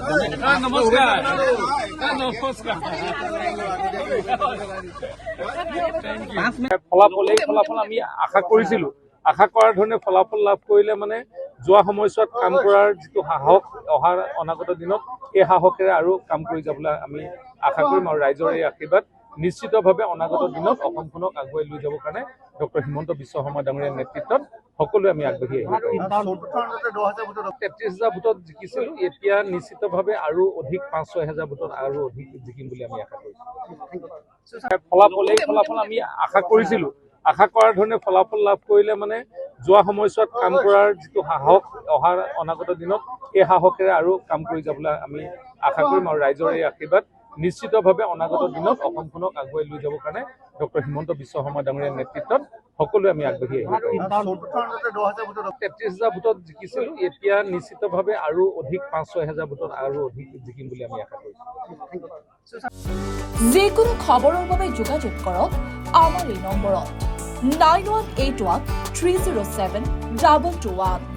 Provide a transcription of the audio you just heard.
নমস্কাৰ নমস্কাৰ ফলাফল আমি আশা কৰিছিলো আশা কৰাৰ ধৰণে ফলাফল লাভ কৰিলে মানে যোৱা সময়ছোৱাত কাম কৰাৰ যিটো সাহস অহাৰ অনাগত দিনত এই সাহসেৰে আৰু কাম কৰি যাবলৈ আমি আশা কৰিম আৰু ৰাইজৰ এই আশীৰ্বাদ নিশ্চিতভাৱে অনাগত দিনত অসমখনক আগুৱাই লৈ যাবৰ কাৰণে ডক্টৰ হিমন্ত বিশ্ব শৰ্মা ডাঙৰীয়াৰ নেতৃত্বত সকলোৱে আমি আগবাঢ়ি আহিম 33,000 ভোটত জিকিছিলো এতিয়া নিশ্চিতভাৱে আৰু অধিক 5-6,000 ভোটত আৰু অধিক জিকিম বুলি আমি আশা কৰিছো ফলাফল আমি আশা কৰিছিলো আশা কৰাৰ ধৰণে ফলাফল লাভ কৰিলে মানে যোৱা সময়ছোৱাত কাম কৰাৰ যিটো সাহস অহাৰ অনাগত দিনত এই সাহসেৰে আৰু কাম কৰি যাবলৈ আমি আশা কৰিম আৰু ৰাইজৰ এই আশীৰ্বাদ নিশ্চিতভাৱে অনাগত দিনত অসমখনক আগুৱাই লৈ যাবৰ কাৰণে ডক্টৰ হিমন্ত বিশ্ব শৰ্মা ডাঙৰীয়াৰ নেতৃত্বত সকলোৱে আমি আগবাঢ়ি আহিম 33,000 ভোটত জিকিছিলো এতিয়া নিশ্চিতভাৱে আৰু অধিক 5-6,000 ভোটত আৰু অধিক জিকিম বুলি আমি আশা কৰিছো যিকোনো খবৰৰ বাবে যোগাযোগ কৰক আমাৰ এই নম্বৰত 9181 307 221